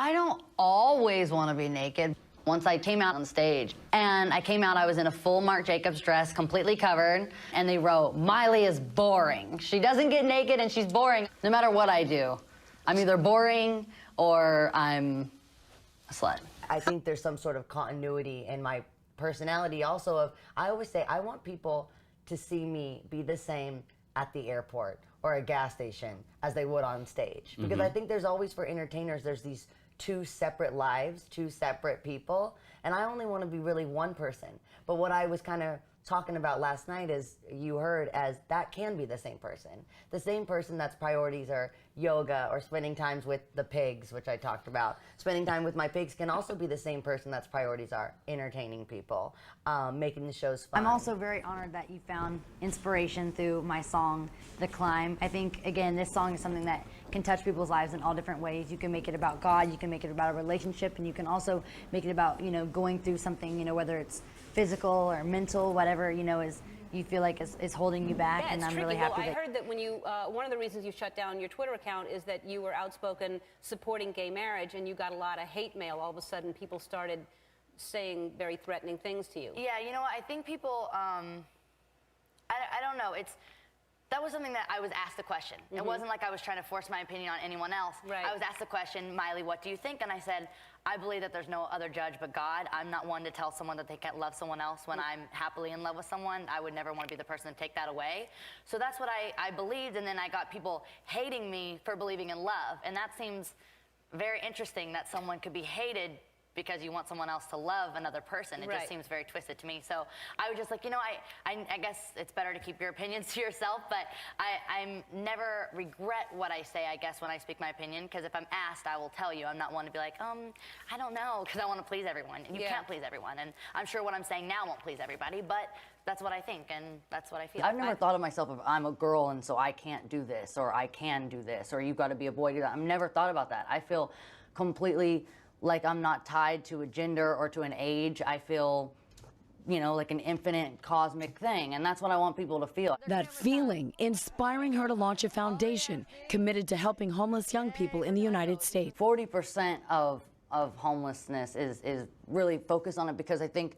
I don't always want to be naked. Once I came out on stage, and I came out, I was in a full Marc Jacobs dress, completely covered, and they wrote, Miley is boring. She doesn't get naked and she's boring. No matter what I do, I'm either boring or I'm a slut. I think there's some sort of continuity in my personality also of, I always say, I want people to see me be the same at the airport or a gas station as they would on stage. Because I think there's always, for entertainers, there's these two separate lives, two separate people, and I only want to be really one person. But what I was kind of talking about last night is, you heard, as that can be the same person. The same person that's priorities are yoga or spending times with the pigs, which I talked about. Spending time with my pigs can also be the same person that's priorities are entertaining people, making the shows fun. I'm also very honored that you found inspiration through my song, The Climb. I think, again, this song is something that can touch people's lives in all different ways. You can make it about God, you can make it about a relationship, and you can also make it about, you know, going through something, you know, whether it's physical or mental, whatever, you know, is you feel like is holding you back, yeah, and I'm tricky. really happy. Well, I heard that when you, one of the reasons you shut down your Twitter account is that you were outspoken supporting gay marriage, and you got a lot of hate mail. All of a sudden, people started saying very threatening things to you. Yeah, you know what, I think people, I don't know, that was something that I was asked the question. It wasn't like I was trying to force my opinion on anyone else. Right. I was asked the question, Miley, what do you think? And I said, I believe that there's no other judge but God. I'm not one to tell someone that they can't love someone else when I'm happily in love with someone. I would never want to be the person to take that away. So that's what I believed, and then I got people hating me for believing in love. And that seems very interesting, that someone could be hated because you want someone else to love another person. It just seems very twisted to me. So I was just like, you know, I guess it's better to keep your opinions to yourself, but I never regret what I say, I guess, when I speak my opinion, because if I'm asked, I will tell you. I'm not one to be like, I don't know, because I want to please everyone. And you can't please everyone. And I'm sure what I'm saying now won't please everybody, but that's what I think, and that's what I feel. I've never thought of myself as, I'm a girl and so I can't do this, or I can do this, or you've got to be a boy to do that. I've never thought about that. I feel completely like I'm not tied to a gender or to an age. I feel, you know, like an infinite cosmic thing, and that's what I want people to feel. That feeling inspiring her to launch a foundation committed to helping homeless young people in the United States. 40% of homelessness is really focused on it because I think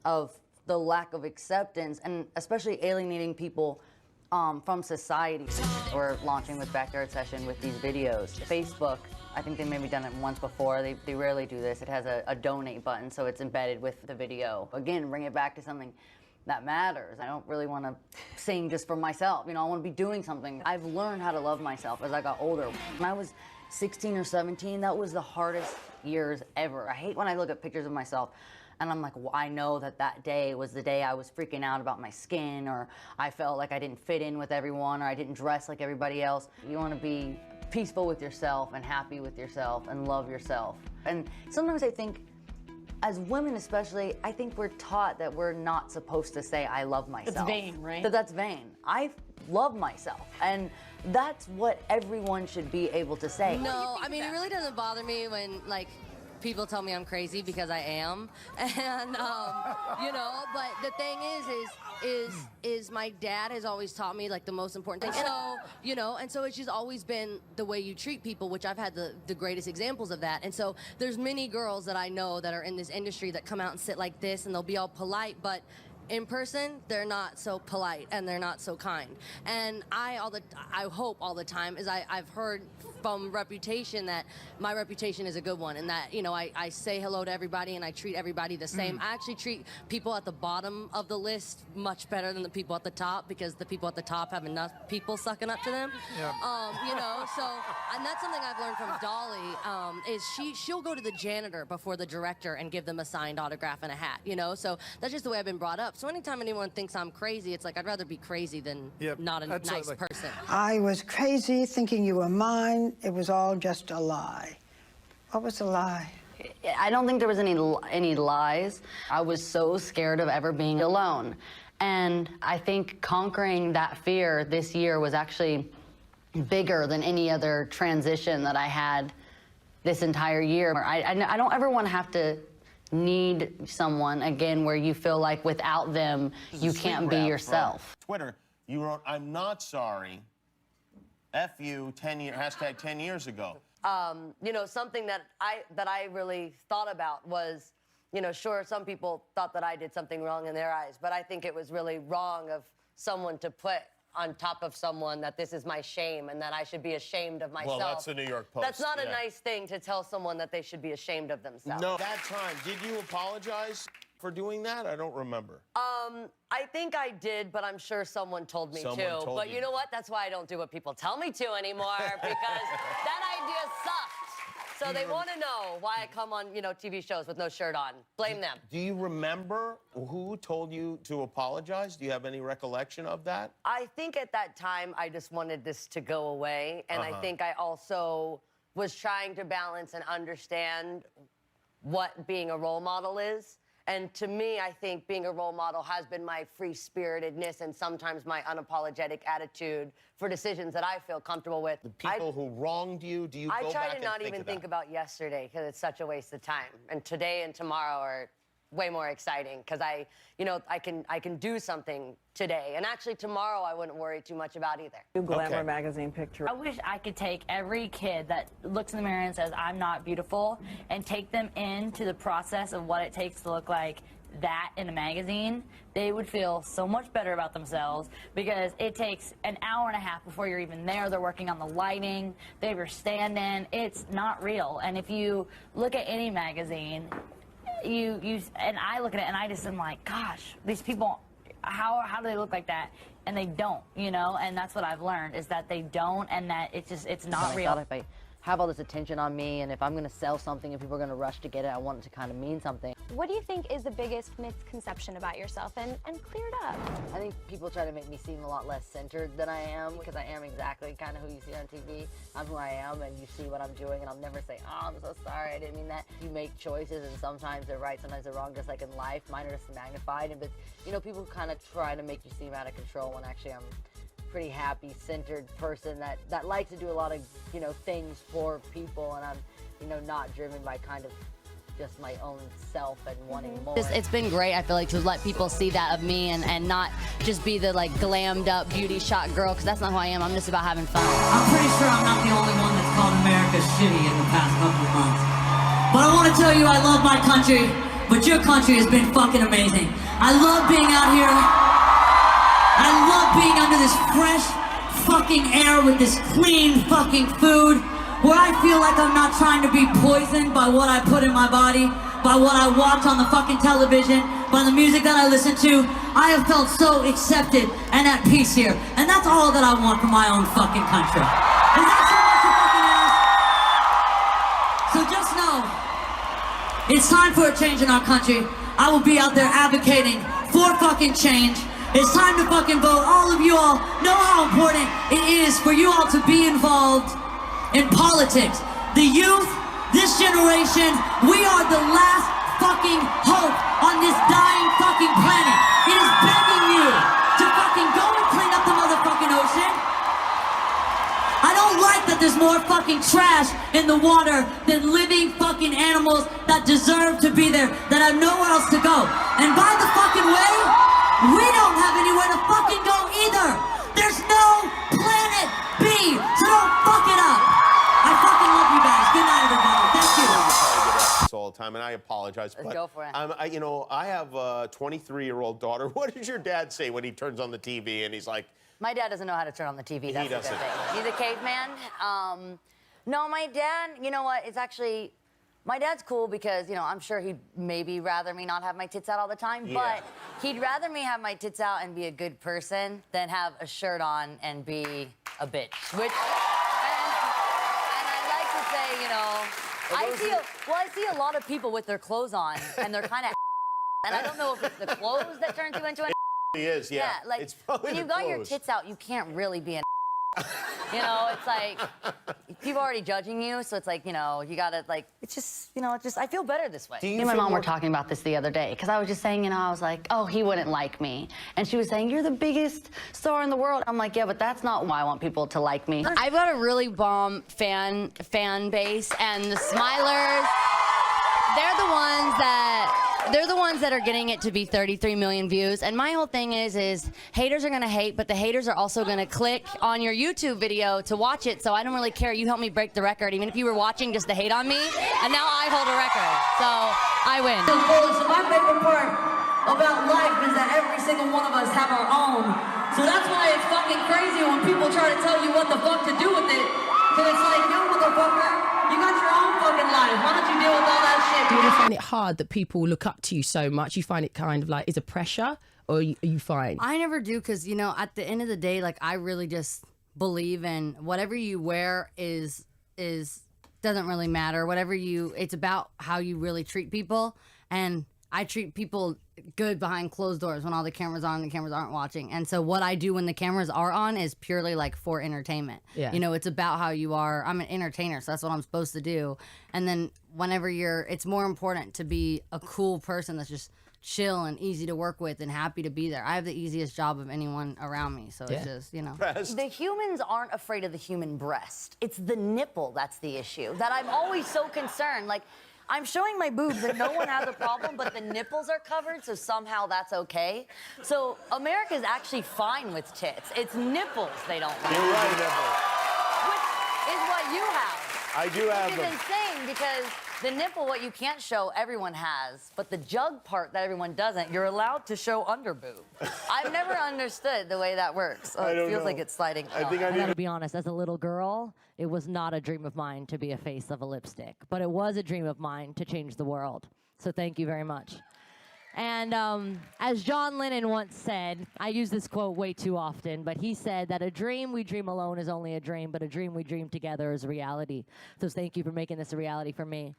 of the lack of acceptance, and especially alienating people from society. We're launching with Backyard Session with these videos. Facebook, I think they maybe done it once before. They rarely do this. It has a donate button, so it's embedded with the video. Again, bring it back to something that matters. I don't really want to sing just for myself. You know, I want to be doing something. I've learned how to love myself as I got older. When I was 16 or 17, that was the hardest years ever. I hate when I look at pictures of myself and I'm like, well, I know that day was the day I was freaking out about my skin, or I felt like I didn't fit in with everyone, or I didn't dress like everybody else. You want to be peaceful with yourself and happy with yourself and love yourself. And sometimes I think, as women especially, I think we're taught that we're not supposed to say, I love myself. It's vain, right? That's vain. I love myself. And that's what everyone should be able to say. No, I mean, it really doesn't bother me when, like, people tell me I'm crazy, because I am. And, you know, but the thing is my dad has always taught me, like, the most important thing. So, you know, and so it's just always been the way you treat people, which I've had the greatest examples of that. And so there's many girls that I know that are in this industry that come out and sit like this, and they'll be all polite, but in person, they're not so polite and they're not so kind. And I hope all the time is I've heard from reputation that my reputation is a good one, and that, you know, I say hello to everybody and I treat everybody the same. I actually treat people at the bottom of the list much better than the people at the top, because the people at the top have enough people sucking up to them. You know, so, and that's something I've learned from Dolly, is she'll go to the janitor before the director and give them a signed autograph and a hat, you know? So that's just the way I've been brought up. So anytime anyone thinks I'm crazy, it's like, I'd rather be crazy than not a nice person. I was crazy thinking you were mine. It was all just a lie. What was the lie? I don't think there was any lies. I was so scared of ever being alone. And I think conquering that fear this year was actually bigger than any other transition that I had this entire year. I don't ever want to have to need someone again where you feel like without them you can't be yourself. Twitter, you wrote, I'm not sorry. F you, #10 years ago. you know, something that I really thought about was, you know, sure, some people thought that I did something wrong in their eyes, but I think it was really wrong of someone to put on top of someone that this is my shame and that I should be ashamed of myself. Well, that's the New York Post. That's not a nice thing to tell someone that they should be ashamed of themselves. No. That time, did you apologize for doing that? I don't remember. I think I did, but I'm sure someone told me to. But you know what? That's why I don't do what people tell me to anymore, because that idea sucked. So they want to know why I come on, you know, TV shows with no shirt on. Blame them. Do you remember who told you to apologize? Do you have any recollection of that? I think at that time I just wanted this to go away, and I think I also was trying to balance and understand what being a role model is. And to me, I think being a role model has been my free-spiritedness and sometimes my unapologetic attitude for decisions that I feel comfortable with. The people who wronged you, do you go back and think of that? I try to not even think about yesterday because it's such a waste of time. And today and tomorrow are way more exciting because you know, I can do something today. And actually tomorrow I wouldn't worry too much about either. Glamour magazine picture. I wish I could take every kid that looks in the mirror and says, I'm not beautiful, and take them into the process of what it takes to look like that in a magazine. They would feel so much better about themselves because it takes an hour and a half before you're even there. They're working on the lighting, they have your stand-in. It's not real. And if you look at any magazine, and I look at it and I just am like, gosh, these people, how do they look like that? And they don't, you know, and that's what I've learned is that they don't, and that it's not real. If I have all this attention on me, and if I'm going to sell something and people are going to rush to get it, I want it to kind of mean something. What do you think is the biggest misconception about yourself, and clear it up? I think people try to make me seem a lot less centered than I am, because I am exactly kind of who you see on TV. I'm who I am, and you see what I'm doing, and I'll never say, oh, I'm so sorry, I didn't mean that. You make choices, and sometimes they're right, sometimes they're wrong, just like in life. Mine are just magnified, but you know, people kind of try to make you seem out of control when actually I'm pretty happy, centered person that likes to do a lot of, you know, things for people, and I'm, you know, not driven by kind of just my own self and wanting more. It's been great, I feel like, to let people see that of me and not just be the like glammed up beauty shot girl, because that's not who I am. I'm just about having fun. I'm pretty sure I'm not the only one that's called America shitty in the past couple of months. But I want to tell you I love my country, but your country has been fucking amazing. I love being out here. I love being under this fresh fucking air with this clean fucking food, where I feel like I'm not trying to be poisoned by what I put in my body, by what I watch on the fucking television, by the music that I listen to. I have felt so accepted and at peace here, and that's all that I want for my own fucking country. Is that so much to fucking ask? So just know, it's time for a change in our country. I will be out there advocating for fucking change. It's time to fucking vote. All of you all know how important it is for you all to be involved in politics. The youth, this generation, we are the last fucking hope on this dying fucking planet. It is begging you to fucking go and clean up the motherfucking ocean. I don't like that there's more fucking trash in the water than living fucking animals that deserve to be there, that have nowhere else to go. And by the fucking way, we don't have anywhere to fucking go either. There's no planet B, so don't fuck it up. I fucking love you guys. Good night, everybody. Thank you. All the time, and I apologize. Let's go for it. You know, I have a 23-year-old daughter. What does your dad say when he turns on the TV and he's like? My dad doesn't know how to turn on the TV. That's He doesn't. a good thing. He's a caveman. No, my dad, you know what? It's actually, my dad's cool because, you know, I'm sure he'd maybe rather me not have my tits out all the time, but he'd rather me have my tits out and be a good person than have a shirt on and be a bitch. Which, and I like to say, you know, I see a lot of people with their clothes on and they're kind of, and I don't know if it's the clothes that turns you into an. He is, yeah. Yeah, like, it's probably when you've got your tits out, you can't really be an. You know, it's like, people are already judging you, so it's like, you know, you gotta, like, it's just, you know, it's just, I feel better this way. Me and my mom were talking about this the other day, because I was just saying, you know, I was like, oh, he wouldn't like me. And she was saying, you're the biggest star in the world. I'm like, yeah, but that's not why I want people to like me. I've got a really bomb fan base, and the Smilers, they're the ones that they're the ones that are getting it to be 33 million views. And my whole thing is haters are gonna hate, but the haters are also gonna click on your YouTube video to watch it. So I don't really care. You helped me break the record, even if you were watching just to hate on me. And now I hold a record, so I win. So my favorite part about life is that every single one of us have our own. So that's why it's fucking crazy when people try to tell you what the fuck to do with it. Cause it's like, yo, motherfucker, you got your own fucking life. Why don't you deal with all that shit? Do you find it hard that people look up to you so much? You find it kind of like, is a pressure, or are you fine? I never do, because, you know, at the end of the day, like, I really just believe in whatever you wear is doesn't really matter. It's about how you really treat people. And I treat people good behind closed doors when all the cameras are on and the cameras aren't watching. And so what I do when the cameras are on is purely like for entertainment. Yeah. You know, it's about how you are. I'm an entertainer, so that's what I'm supposed to do. And then whenever it's more important to be a cool person that's just chill and easy to work with and happy to be there. I have the easiest job of anyone around me, so it's just, you know. The humans aren't afraid of the human breast. It's the nipple that's the issue. That I'm always so concerned. Like, I'm showing my boobs and no one has a problem, but the nipples are covered, so somehow that's okay. So America's actually fine with tits. It's nipples they don't like. You're right, Emily. Which is what you have. I do have Which is them. insane, because the nipple, what you can't show, everyone has. But the jug part that everyone doesn't, you're allowed to show under boob. I've never understood the way that works. I don't it feels know. like it's sliding. I think I need To be honest, as a little girl, it was not a dream of mine to be a face of a lipstick, but it was a dream of mine to change the world. So thank you very much. And as John Lennon once said, I use this quote way too often, but he said that a dream we dream alone is only a dream, but a dream we dream together is reality. So thank you for making this a reality for me.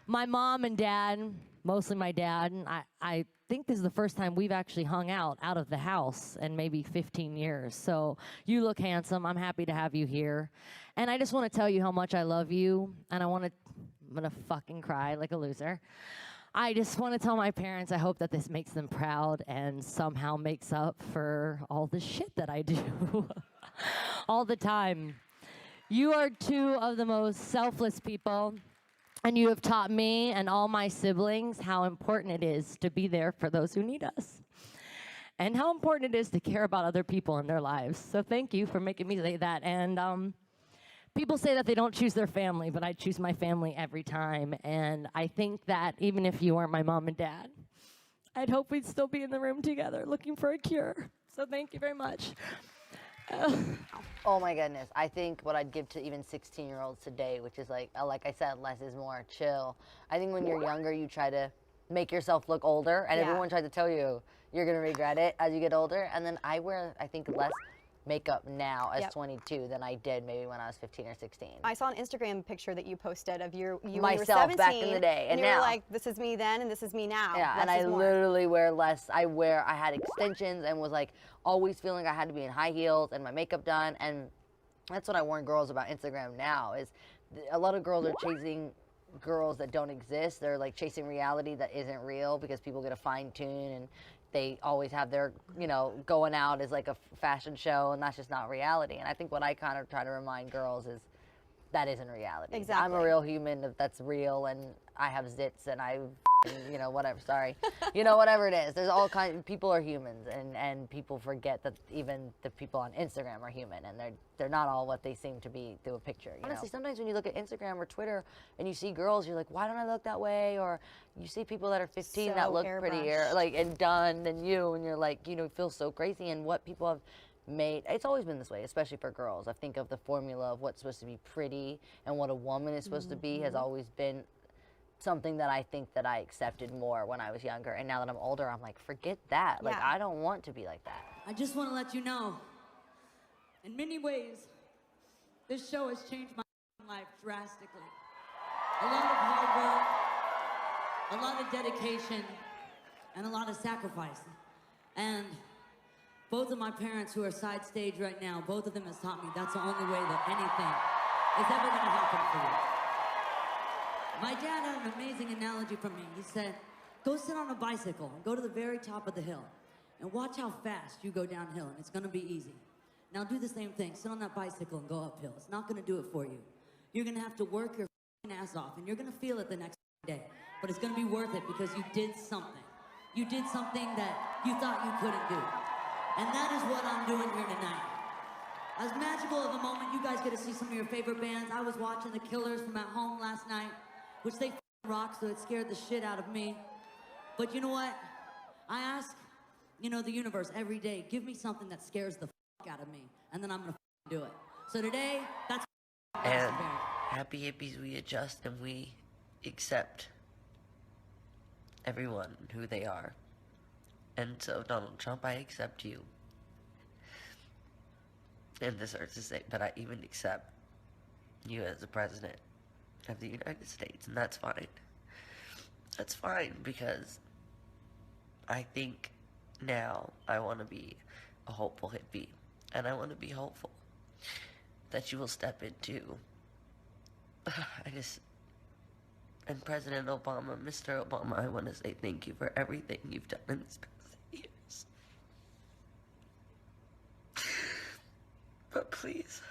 My mom and dad, mostly my dad, and I think this is the first time we've actually hung out of the house in maybe 15 years. So you look handsome. I'm happy to have you here. And I just want to tell you how much I love you. And I'm going to fucking cry like a loser. I just want to tell my parents I hope that this makes them proud and somehow makes up for all the shit that I do all the time. You are two of the most selfless people. And you have taught me and all my siblings how important it is to be there for those who need us. And how important it is to care about other people in their lives. So thank you for making me say that. And people say that they don't choose their family, but I choose my family every time. And I think that even if you weren't my mom and dad, I'd hope we'd still be in the room together looking for a cure. So thank you very much. Oh my goodness. I think what I'd give to even 16-year-olds today, which is like I said, less is more, chill. I think when you're younger, you try to make yourself look older, and everyone tries to tell you you're going to regret it as you get older. And then I wear, I think, less makeup now as 22 than I did maybe when I was 15 or 16. I saw an Instagram picture that you posted of you when Myself you were 17, back in the day, and you now were like, this is me then and this is me now. Yeah, less and I is more. literally wear less. I had extensions and was like always feeling like I had to be in high heels and my makeup done. And that's what I warn girls about Instagram now is a lot of girls are chasing girls that don't exist. They're like chasing reality that isn't real because people get a fine tune and they always have their, you know, going out as like a fashion show, and that's just not reality. And I think what I kind of try to remind girls is that isn't reality. Exactly. I'm a real human that's real, and I have zits, and I, you know, whatever, sorry. You know, whatever it is. There's all kinds, people are humans, and people forget that even the people on Instagram are human, and they're not all what they seem to be through a picture, you Honestly, sometimes when you look at Instagram or Twitter and you see girls, you're like, why don't I look that way? Or you see people that are 15 that look prettier, like, and done than you, and you're like, you know, it feels so crazy, and what people have made, it's always been this way, especially for girls. I think of the formula of what's supposed to be pretty and what a woman is supposed to be has always been something that I think that I accepted more when I was younger. And now that I'm older, I'm like, forget that. Like, I don't want to be like that. I just want to let you know, in many ways, this show has changed my life drastically. A lot of hard work, a lot of dedication, and a lot of sacrifice. And both of my parents who are side stage right now, both of them has taught me that's the only way that anything is ever going to happen for you. My dad had an amazing analogy for me. He said, go sit on a bicycle and go to the very top of the hill and watch how fast you go downhill, and it's going to be easy. Now do the same thing. Sit on that bicycle and go uphill. It's not going to do it for you. You're going to have to work your ass off, and you're going to feel it the next day. But but it's gonna be worth it because you did something. You did something that you thought you couldn't do. And that is what I'm doing here tonight. As magical of a moment, you guys get to see some of your favorite bands. I was watching the Killers from at home last night, which they rock, so it scared the shit out of me. But you know what? I ask, you know, the universe every day, give me something that scares the out of me, and then I'm gonna do it. So today, that's and happy hippies, we adjust and we accept everyone who they are. And so, Donald Trump, I accept you. And this hurts to say, but I even accept you as the president of the United States, and that's fine. That's fine, because I think now I want to be a hopeful hippie, and I want to be hopeful that you will step into, and President Obama, Mr. Obama, I want to say thank you for everything you've done in these past years. But please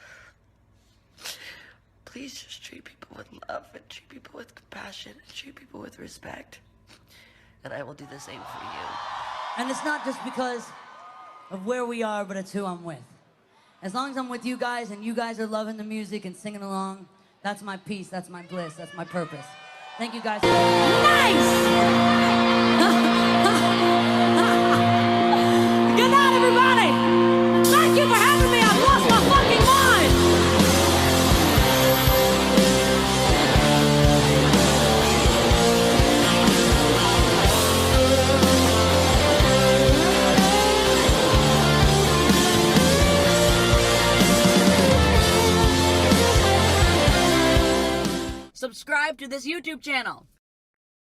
just treat people with love and treat people with compassion and treat people with respect. And I will do the same for you. And it's not just because of where we are, but it's who I'm with. As long as I'm with you guys and you guys are loving the music and singing along, that's my peace, that's my bliss, that's my purpose. Thank you guys. Nice! Good night, everybody! Thank you for having me. I've lost my fucking mind! Subscribe to this YouTube channel.